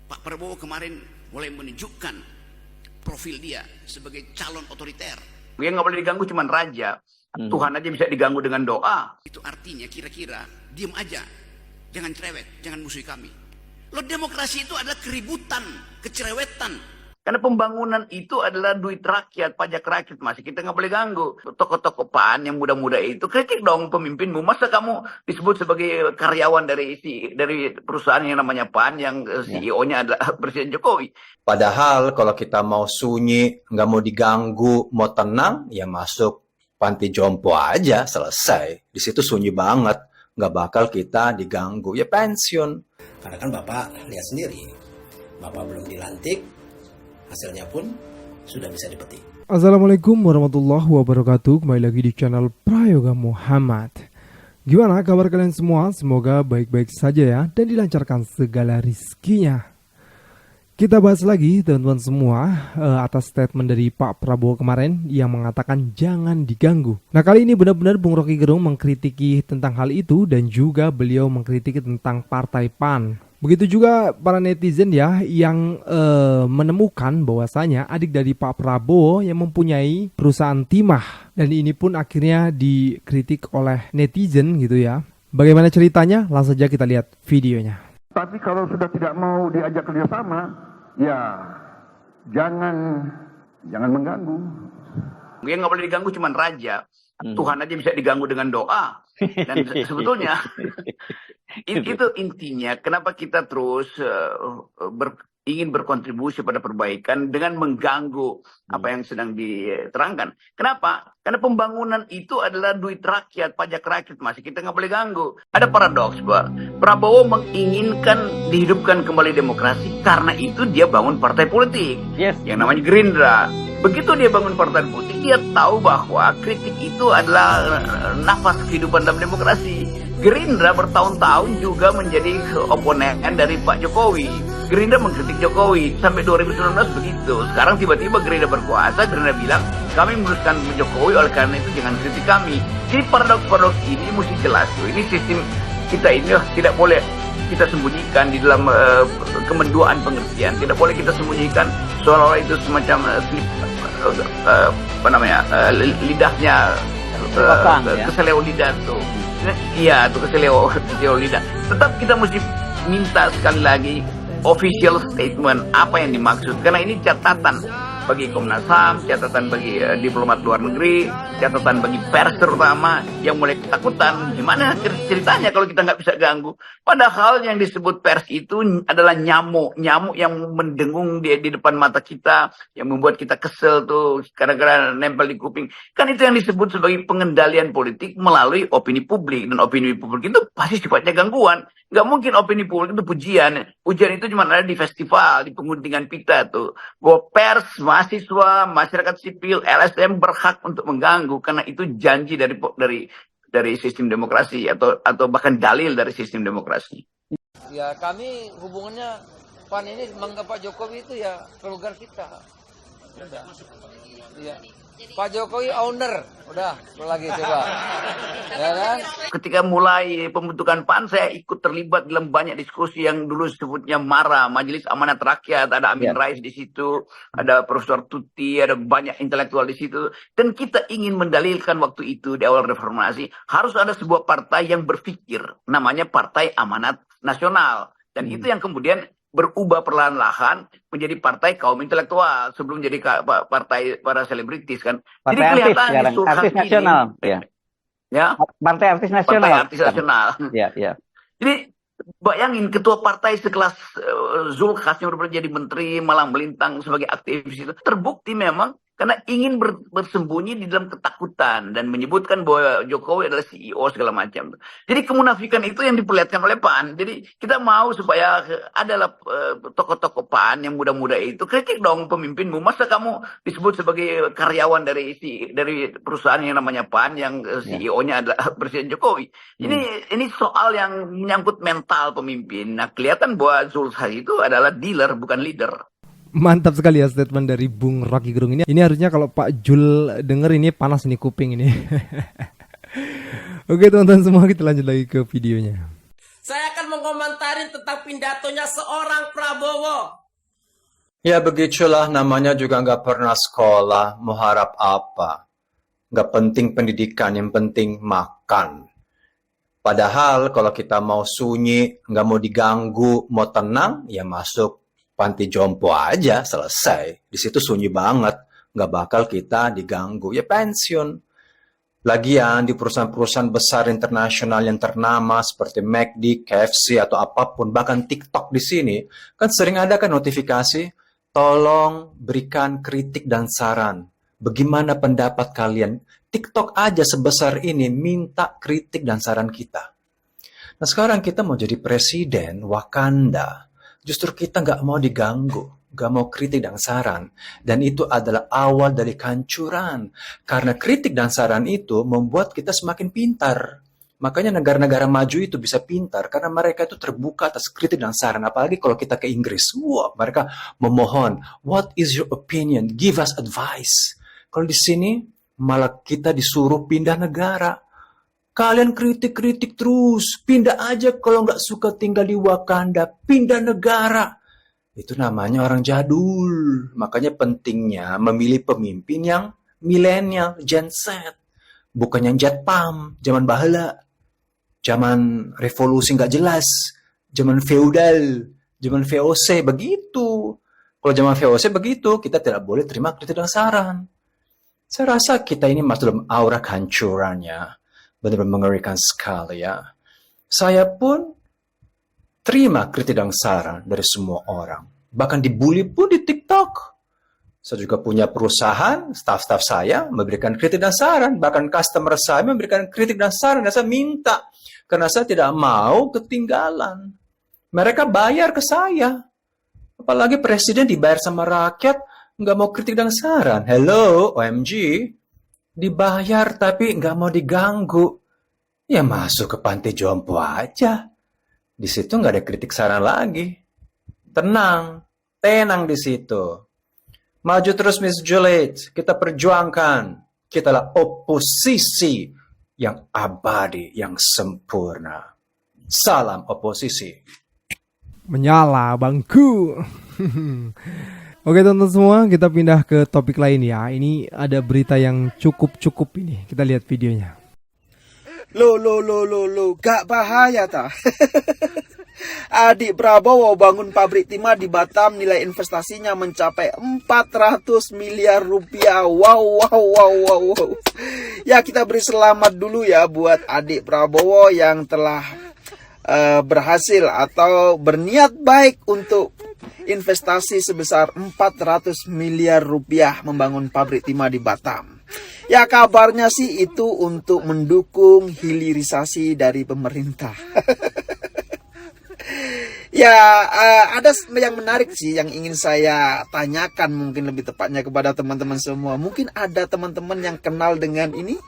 Pak Prabowo kemarin mulai menunjukkan profil dia sebagai calon otoriter. Yang nggak boleh diganggu cuma raja. Tuhan aja bisa diganggu dengan doa. Itu artinya kira-kira diam aja, jangan cerewet, jangan musuhi kami. Loh, demokrasi itu adalah keributan, kecerewetan. Karena pembangunan itu adalah duit rakyat, pajak rakyat, masih kita nggak boleh ganggu. Tokoh-tokoh PAN yang muda-muda itu kritik dong pemimpinmu. Masa kamu disebut sebagai karyawan dari perusahaan yang namanya PAN yang CEO-nya adalah Presiden Jokowi. Padahal kalau kita mau sunyi, nggak mau diganggu, mau tenang, ya masuk panti jompo aja, selesai. Di situ sunyi banget, nggak bakal kita diganggu. Ya pensiun. Karena kan Bapak lihat sendiri, Bapak belum dilantik, hasilnya pun sudah bisa dipetik. Assalamualaikum warahmatullahi wabarakatuh. Kembali lagi di channel Prayoga Muhammad. Gimana kabar kalian semua? Semoga baik-baik saja ya, dan dilancarkan segala rizkinya. Kita bahas lagi teman-teman semua atas statement dari Pak Prabowo kemarin yang mengatakan jangan diganggu. Nah, kali ini benar-benar Bung Rocky Gerung mengkritiki tentang hal itu, dan juga beliau mengkritiki tentang Partai PAN. Begitu juga para netizen ya yang menemukan bahwasanya adik dari Pak Prabowo yang mempunyai perusahaan timah, dan ini pun akhirnya dikritik oleh netizen gitu ya. Bagaimana ceritanya? Langsung saja kita lihat videonya. Tapi kalau sudah tidak mau diajak kerjasama, ya jangan mengganggu. Yang nggak boleh diganggu cuma raja. Tuhan aja bisa diganggu dengan doa. Dan sebetulnya itu intinya kenapa kita terus ingin berkontribusi pada perbaikan dengan mengganggu apa yang sedang diterangkan. Kenapa? Karena pembangunan itu adalah duit rakyat, pajak rakyat, masih kita nggak boleh ganggu. Ada paradoks, Pak. Prabowo menginginkan dihidupkan kembali demokrasi, karena itu dia bangun partai politik yang namanya Gerindra. Begitu dia bangun partai politik, dia tahu bahwa kritik itu adalah nafas kehidupan dalam demokrasi. Gerindra bertahun-tahun juga menjadi oponen dari Pak Jokowi. Gerindra mengkritik Jokowi sampai 2019 begitu. Sekarang tiba-tiba Gerindra berkuasa, Gerindra bilang kami meneruskan Jokowi, oleh karena itu jangan kritik kami. Jadi paradoks ini mesti jelas. Ini sistem kita ini tidak boleh kita sembunyikan di dalam kemenduaan pengertian. Tidak boleh kita sembunyikan seolah-olah itu semacam lidahnya keseleo lidah tuh. Iya, tuh keseleo lidah. Tetap kita mesti minta sekali lagi official statement apa yang dimaksud, karena ini catatan bagi Komnas HAM, catatan bagi diplomat luar negeri, catatan bagi pers terutama yang mulai ketakutan. Gimana ceritanya kalau kita nggak bisa ganggu? Padahal yang disebut pers itu adalah nyamuk yang mendengung di depan mata kita, yang membuat kita kesel tuh kadang-kadang nempel di kuping. Kan itu yang disebut sebagai pengendalian politik melalui opini publik, dan opini publik itu pasti sifatnya gangguan. Nggak mungkin opini publik itu pujian. Pujian itu cuma ada di festival, di penguntingan pita tuh. Bahwa pers, mahasiswa, masyarakat sipil, LSM berhak untuk mengganggu, karena itu janji dari sistem demokrasi atau bahkan dalil dari sistem demokrasi. Ya, kami hubungannya PAN ini menganggap Pak Jokowi itu ya keluarga kita. Udah. Ya. Pak Jokowi owner, udah lagi coba, ya kan? Ketika mulai pembentukan PAN, saya ikut terlibat dalam banyak diskusi yang dulu sebutnya MARA, Majelis Amanat Rakyat. Ada Amin Rais di situ, ada Profesor Tuti, ada banyak intelektual di situ. Dan kita ingin mendalilkan waktu itu di awal reformasi harus ada sebuah partai yang berpikir, namanya Partai Amanat Nasional. Dan itu yang kemudian berubah perlahan-lahan menjadi partai kaum intelektual sebelum jadi partai para selebritis kan. Partai Jadi kelihatan artis nasional, ya. Partai artis nasional. Partai artis nasional. Ya. Jadi bayangin ketua partai sekelas Zulkifli yang udah jadi menteri malah melintang sebagai aktivis itu, terbukti memang karena ingin bersembunyi di dalam ketakutan dan menyebutkan bahwa Jokowi adalah CEO segala macam. Jadi kemunafikan itu yang diperlihatkan oleh PAN. Jadi kita mau supaya adalah tokoh-tokoh PAN yang muda-muda itu kritik dong pemimpinmu. Masa kamu disebut sebagai karyawan dari perusahaan yang namanya PAN yang CEO-nya adalah Presiden Jokowi. Ini soal yang menyangkut mental pemimpin. Nah, kelihatan bahwa Zulkifli itu adalah dealer bukan leader. Mantap sekali ya statement dari Bung Rocky Gerung ini. Ini harusnya kalau Pak Jul denger ini panas nih kuping ini. Oke teman-teman semua, kita lanjut lagi ke videonya. Saya akan mengomentari tentang pidatonya seorang Prabowo. Ya begitulah, namanya juga nggak pernah sekolah, mau harap apa? Nggak penting pendidikan, yang penting makan. Padahal kalau kita mau sunyi, nggak mau diganggu, mau tenang, ya masuk panti jompo aja, selesai. Di situ sunyi banget, nggak bakal kita diganggu. Ya pensiun. Lagian di perusahaan-perusahaan besar internasional yang ternama seperti McD, KFC, atau apapun, bahkan TikTok di sini, kan sering ada kan notifikasi, tolong berikan kritik dan saran. Bagaimana pendapat kalian? TikTok aja sebesar ini minta kritik dan saran kita. Nah sekarang kita mau jadi presiden Wakanda. Justru kita nggak mau diganggu, nggak mau kritik dan saran. Dan itu adalah awal dari kehancuran. Karena kritik dan saran itu membuat kita semakin pintar. Makanya negara-negara maju itu bisa pintar karena mereka itu terbuka atas kritik dan saran. Apalagi kalau kita ke Inggris, wah, mereka memohon, what is your opinion? Give us advice. Kalau di sini malah kita disuruh pindah negara. Kalian kritik-kritik terus, pindah aja kalau nggak suka tinggal di Wakanda, pindah negara. Itu namanya orang jadul. Makanya pentingnya memilih pemimpin yang milenial, Gen Z. Bukan yang Jetpam, zaman bahala. Zaman revolusi nggak jelas, zaman feudal, zaman VOC, begitu. Kalau zaman VOC begitu, kita tidak boleh terima kritik dan saran. Saya rasa kita ini masuk dalam aura kehancurannya. Benar-benar mengerikan sekali ya. Saya pun terima kritik dan saran dari semua orang. Bahkan dibully pun di TikTok. Saya juga punya perusahaan, staff-staff saya memberikan kritik dan saran. Bahkan customer saya memberikan kritik dan saran. Dan saya minta. Karena saya tidak mau ketinggalan. Mereka bayar ke saya. Apalagi presiden dibayar sama rakyat, nggak mau kritik dan saran. Hello, OMG. Dibayar tapi nggak mau diganggu. Ya masuk ke panti jompo aja. Di situ nggak ada kritik saran lagi. Tenang di situ. Maju terus Miss Juliet, kita perjuangkan. Kita lah oposisi yang abadi, yang sempurna. Salam oposisi. Menyala bangku. Oke teman-teman semua, kita pindah ke topik lain ya. Ini ada berita yang cukup ini. Kita lihat videonya. Lo, gak bahaya ta? Adik Prabowo bangun pabrik timah di Batam, nilai investasinya mencapai 400 miliar rupiah. Wow. Ya kita beri selamat dulu ya buat adik Prabowo yang telah berhasil atau berniat baik untuk investasi sebesar 400 miliar rupiah membangun pabrik timah di Batam. Ya kabarnya sih itu untuk mendukung hilirisasi dari pemerintah. Ya, ada yang menarik sih yang ingin saya tanyakan mungkin lebih tepatnya kepada teman-teman semua. Mungkin ada teman-teman yang kenal dengan ini?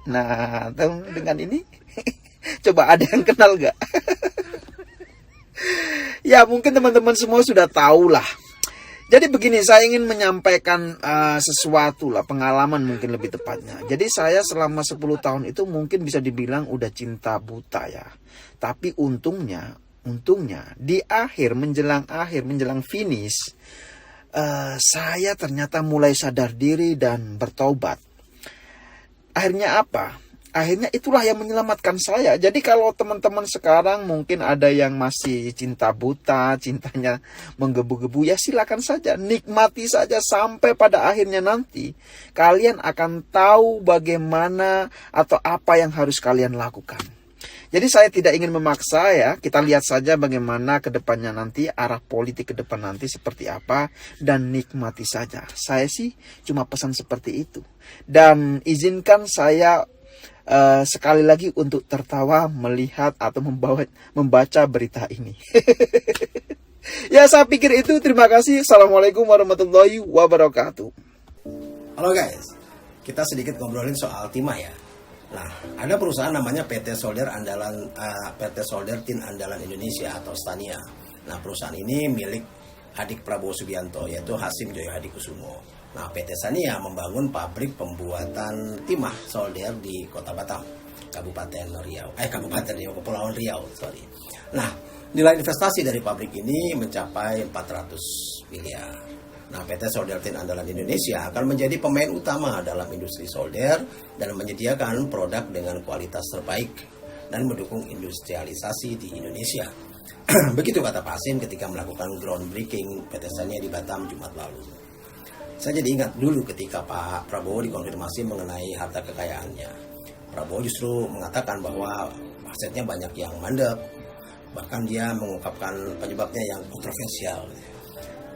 Nah, dengan ini? Coba ada yang kenal gak? Ya, mungkin teman-teman semua sudah tahu lah. Jadi begini, saya ingin menyampaikan sesuatu lah, pengalaman mungkin lebih tepatnya. Jadi saya selama 10 tahun itu mungkin bisa dibilang udah cinta buta ya. Tapi untungnya di menjelang finish, saya ternyata mulai sadar diri dan bertobat. Akhirnya apa? Akhirnya itulah yang menyelamatkan saya. Jadi kalau teman-teman sekarang mungkin ada yang masih cinta buta, cintanya menggebu-gebu, ya silakan saja, nikmati saja sampai pada akhirnya nanti kalian akan tahu bagaimana atau apa yang harus kalian lakukan. Jadi saya tidak ingin memaksa ya, kita lihat saja bagaimana ke depannya nanti, arah politik ke depan nanti seperti apa, dan nikmati saja. Saya sih cuma pesan seperti itu. Dan izinkan saya sekali lagi untuk tertawa melihat atau membaca berita ini. Ya saya pikir itu, terima kasih. Assalamualaikum warahmatullahi wabarakatuh. Halo guys, kita sedikit ngobrolin soal timah ya. Nah, ada perusahaan namanya PT Solder Tin Andalan Indonesia atau Stania. Nah, perusahaan ini milik adik Prabowo Subianto, yaitu Hasim Joyo Hadikusumo. Nah, PT Stania membangun pabrik pembuatan timah solder di Kota Batam. Kabupaten Riau, Kepulauan Riau, sorry. Nah, nilai investasi dari pabrik ini mencapai 400 miliar. Nah, PT Solder Tin Andalan Indonesia akan menjadi pemain utama dalam industri solder dan menyediakan produk dengan kualitas terbaik dan mendukung industrialisasi di Indonesia. Begitu kata Pak Hasim ketika melakukan groundbreaking PT Sania di Batam Jumat lalu. Saya jadi ingat dulu ketika Pak Prabowo dikonfirmasi mengenai harta kekayaannya. Prabowo justru mengatakan bahwa asetnya banyak yang mandek, bahkan dia mengungkapkan penyebabnya yang kontroversial.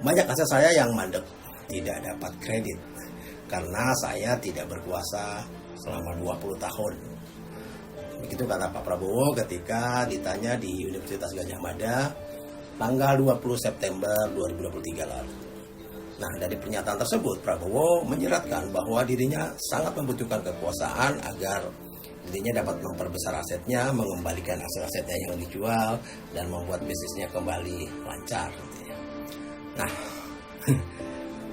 Banyak aset saya yang mandek, tidak dapat kredit karena saya tidak berkuasa selama 20 tahun. Begitu kata Pak Prabowo ketika ditanya di Universitas Gadjah Mada tanggal 20 September 2023 lalu. Nah, dari pernyataan tersebut Prabowo menyeratkan bahwa dirinya sangat membutuhkan kekuasaan agar dirinya dapat memperbesar asetnya, mengembalikan aset-asetnya yang dijual dan membuat bisnisnya kembali lancar. Nah,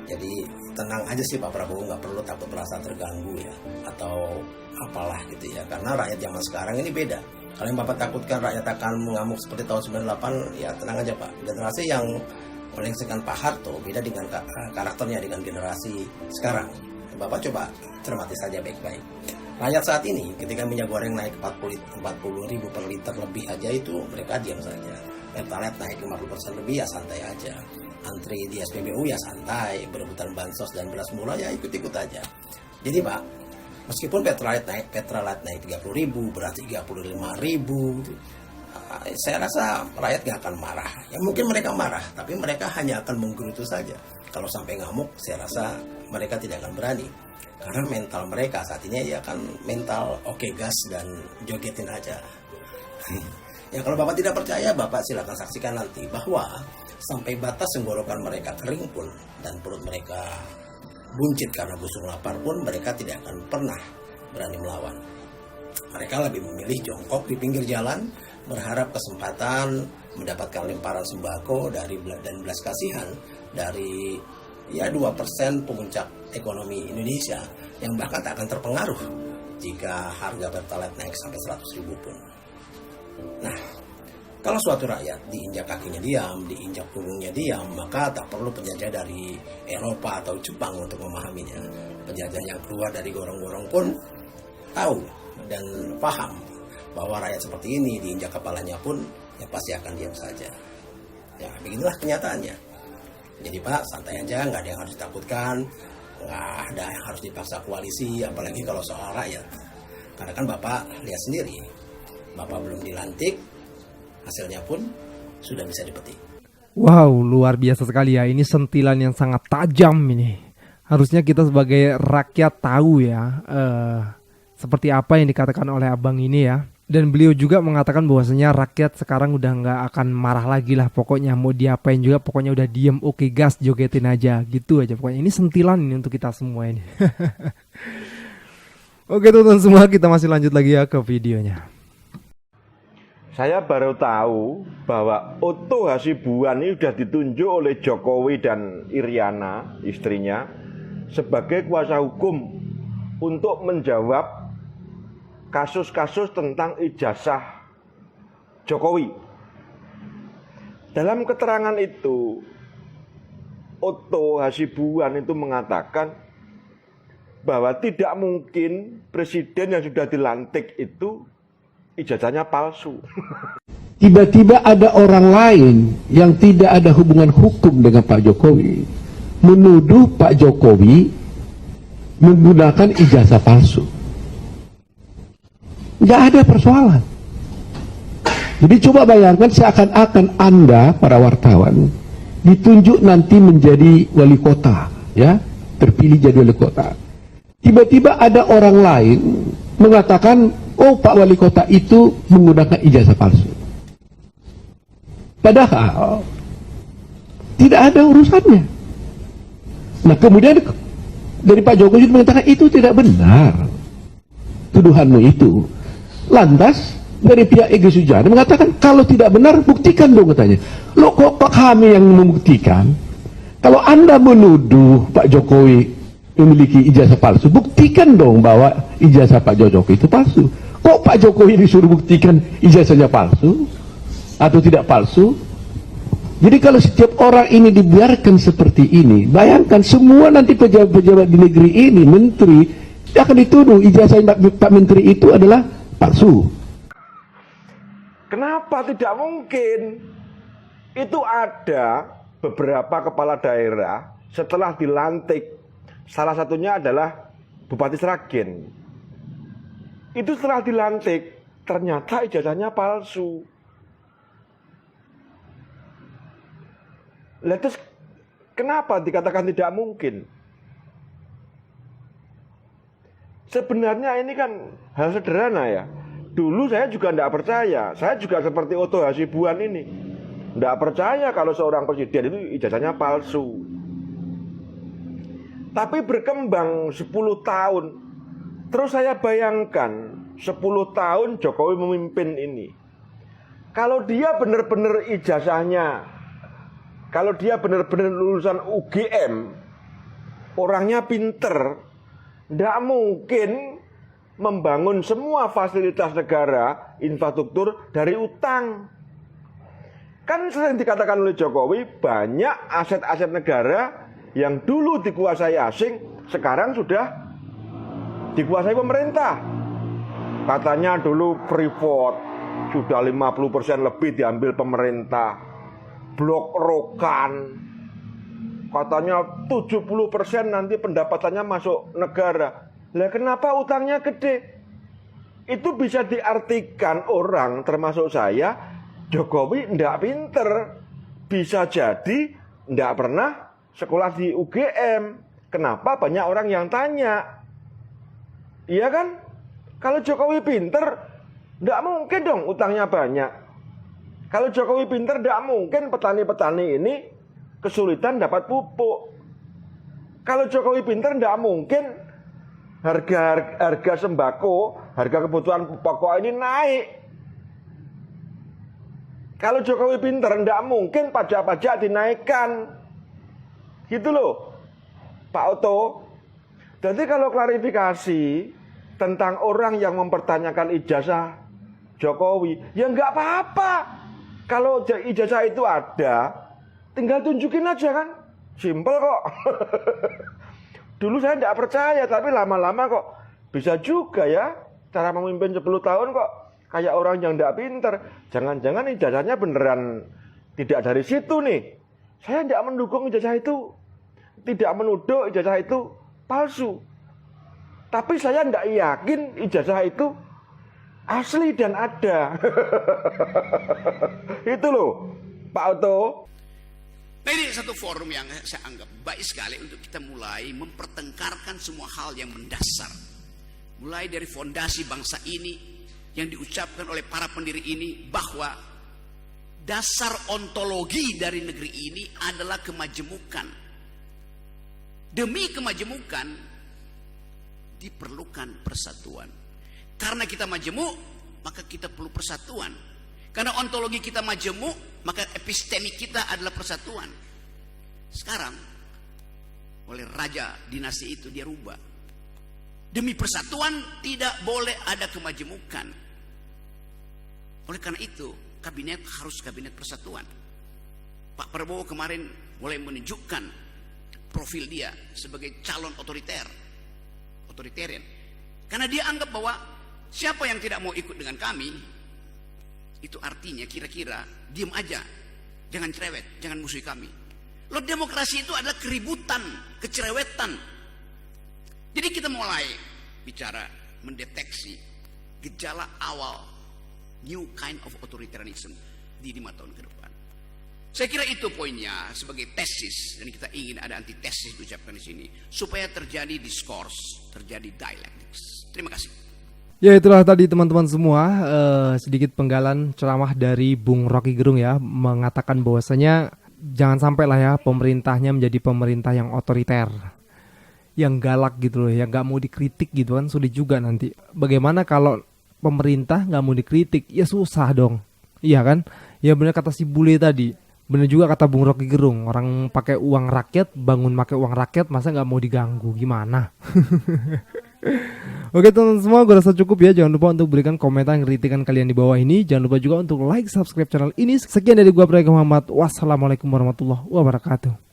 jadi tenang aja sih Pak Prabowo, nggak perlu takut merasa terganggu ya atau apalah gitu ya, karena rakyat zaman sekarang ini beda. Kalau yang Bapak takutkan rakyat akan mengamuk seperti tahun 98, ya tenang aja Pak. Generasi yang melengsarkan Pak Harto beda dengan karakternya dengan generasi sekarang. Bapak coba cermati saja baik-baik. Rakyat saat ini ketika minyak goreng naik 40 ribu per liter lebih aja itu mereka diam saja. Pertalite naik 50% lebih ya santai aja. Antri di SPBU ya santai, berebutan bansos dan beras murah ya ikut-ikut aja. Jadi Pak, meskipun Pertalite naik 30 ribu, beras 35 ribu, saya rasa rakyat gak akan marah. Ya mungkin mereka marah, tapi mereka hanya akan menggerutu saja. Kalau sampai ngamuk, saya rasa mereka tidak akan berani. Karena mental mereka saat ini ya kan mental oke gas dan jogetin aja. Ya kalau Bapak tidak percaya, Bapak silakan saksikan nanti bahwa sampai batas tenggorokan mereka kering pun dan perut mereka buncit karena busung lapar pun mereka tidak akan pernah berani melawan. Mereka lebih memilih jongkok di pinggir jalan, berharap kesempatan mendapatkan lemparan sembako dan belas kasihan dari ya 2% pemuncak ekonomi Indonesia yang bahkan tak akan terpengaruh jika harga Pertalite naik sampai 100 ribu pun. Nah, kalau suatu rakyat diinjak kakinya diam, diinjak punggungnya diam, maka tak perlu penjajah dari Eropa atau Jepang untuk memahaminya. Penjajah yang keluar dari gorong-gorong pun tahu dan paham bahwa rakyat seperti ini diinjak kepalanya pun ya pasti akan diam saja. Ya, beginilah kenyataannya. Jadi Pak, santai aja, nggak ada yang harus ditakutkan, nggak ada yang harus dipaksa koalisi, apalagi kalau soal rakyat. Karena kan Bapak lihat sendiri, Bapak belum dilantik, hasilnya pun sudah bisa dipetik. Wow, luar biasa sekali ya. Ini sentilan yang sangat tajam ini. Harusnya kita sebagai rakyat tahu ya seperti apa yang dikatakan oleh abang ini ya. Dan beliau juga mengatakan bahwasanya rakyat sekarang udah nggak akan marah lagi lah. Pokoknya mau diapain juga, pokoknya udah diem, oke gas, jogetin aja. Gitu aja pokoknya. Ini sentilan ini untuk kita semua ini. Oke teman-teman semua, kita masih lanjut lagi ya ke videonya. Saya baru tahu bahwa Otto Hasibuan ini sudah ditunjuk oleh Jokowi dan Iriana, istrinya, sebagai kuasa hukum untuk menjawab kasus-kasus tentang ijazah Jokowi. Dalam keterangan itu, Otto Hasibuan itu mengatakan bahwa tidak mungkin presiden yang sudah dilantik itu ijazahnya palsu. Tiba-tiba ada orang lain yang tidak ada hubungan hukum dengan Pak Jokowi menuduh Pak Jokowi menggunakan ijazah palsu. Nggak ada persoalan. Jadi coba bayangkan seakan-akan Anda para wartawan ditunjuk nanti menjadi wali kota, ya, terpilih jadi wali kota. Tiba-tiba ada orang lain mengatakan, oh Pak Wali Kota itu menggunakan ijazah palsu. Padahal tidak ada urusannya. Nah kemudian dari Pak Jokowi mengatakan itu tidak benar tuduhanmu itu. Lantas dari pihak Egy Sujana mengatakan kalau tidak benar buktikan dong katanya. Loh kok kami yang membuktikan? Kalau Anda menuduh Pak Jokowi memiliki ijazah palsu, buktikan dong bahwa ijazah Pak Jokowi itu palsu. Kok Pak Jokowi disuruh buktikan ijazahnya palsu atau tidak palsu? Jadi kalau setiap orang ini dibiarkan seperti ini, bayangkan semua nanti pejabat-pejabat di negeri ini, menteri, dia akan dituduh ijazah Pak Menteri itu adalah palsu. Kenapa tidak mungkin? Itu ada beberapa kepala daerah setelah dilantik, salah satunya adalah Bupati Sragen. Itu setelah dilantik, ternyata ijazahnya palsu. Lah terus kenapa dikatakan tidak mungkin? Sebenarnya ini kan hal sederhana ya. Dulu saya juga tidak percaya. Saya juga seperti Otto Hasibuan ini. Tidak percaya kalau seorang presiden itu ijazahnya palsu. Tapi berkembang 10 tahun. Terus saya bayangkan 10 tahun Jokowi memimpin ini. Kalau dia benar-benar ijazahnya, kalau dia benar-benar lulusan UGM, orangnya pinter, tidak mungkin membangun semua fasilitas negara, infrastruktur dari utang. Kan sering dikatakan oleh Jokowi, banyak aset-aset negara yang dulu dikuasai asing, sekarang sudah dikuasai pemerintah. Katanya dulu Freeport sudah 50% lebih diambil pemerintah. Blok Rokan katanya 70% nanti pendapatannya masuk negara. Lah kenapa utangnya gede? Itu bisa diartikan orang termasuk saya, Jokowi ndak pinter. Bisa jadi ndak pernah sekolah di UGM. Kenapa banyak orang yang tanya? Iya kan? Kalau Jokowi pinter, ndak mungkin dong utangnya banyak. Kalau Jokowi pinter, tidak mungkin petani-petani ini kesulitan dapat pupuk. Kalau Jokowi pinter, tidak mungkin harga sembako, harga kebutuhan pokok ini naik. Kalau Jokowi pinter, tidak mungkin pajak-pajak dinaikkan. Gitu loh, Pak Otto. Jadi kalau klarifikasi tentang orang yang mempertanyakan ijazah Jokowi, ya nggak apa-apa. Kalau ijazah itu ada, tinggal tunjukin aja kan. Simpel kok. Dulu saya tidak percaya, tapi lama-lama kok bisa juga ya. Cara memimpin 10 tahun kok kayak orang yang tidak pinter. Jangan-jangan ijazahnya beneran tidak dari situ nih. Saya tidak mendukung ijazah itu. Tidak menuduh ijazah itu palsu. Tapi saya tidak yakin ijazah itu asli dan ada. Itu loh, Pak Otto. Nah, ini satu forum yang saya anggap baik sekali untuk kita mulai mempertengkarkan semua hal yang mendasar. Mulai dari fondasi bangsa ini yang diucapkan oleh para pendiri ini, bahwa dasar ontologi dari negeri ini adalah kemajemukan. Demi kemajemukan diperlukan persatuan. Karena kita majemuk, maka kita perlu persatuan. Karena ontologi kita majemuk, maka epistemik kita adalah persatuan. Sekarang, oleh raja dinasti itu dia rubah. Demi persatuan tidak boleh ada kemajemukan. Oleh karena itu, kabinet harus kabinet persatuan. Pak Prabowo kemarin mulai menunjukkan profil dia sebagai calon otoritarian. Karena dia anggap bahwa siapa yang tidak mau ikut dengan kami, itu artinya kira-kira diam aja, jangan cerewet, jangan musuhi kami. Loh, demokrasi itu adalah keributan, kecerewetan. Jadi kita mulai bicara mendeteksi gejala awal new kind of authoritarianism di 5 tahun ke depan. Saya kira itu poinnya sebagai tesis, dan kita ingin ada antitesis diucapkan di sini supaya terjadi diskurs, terjadi dialectics. Terima kasih. Ya, itulah tadi teman-teman semua, sedikit penggalan ceramah dari Bung Rocky Gerung ya, mengatakan bahwasanya jangan sampai lah ya pemerintahnya menjadi pemerintah yang otoriter, yang galak gitu loh, yang gak mau dikritik gitu kan, sulit juga nanti. Bagaimana kalau pemerintah gak mau dikritik, ya susah dong, iya kan? Ya benar kata si bule tadi, benar juga kata Bung Rocky Gerung, orang pakai uang rakyat, bangun pakai uang rakyat, masa gak mau diganggu, gimana? Oke teman-teman semua, gue rasa cukup ya. Jangan lupa untuk berikan komentar dan kritikan kalian di bawah ini. Jangan lupa juga untuk like, subscribe channel ini. Sekian dari gue Prayoga Muhammad. Wassalamualaikum warahmatullahi wabarakatuh.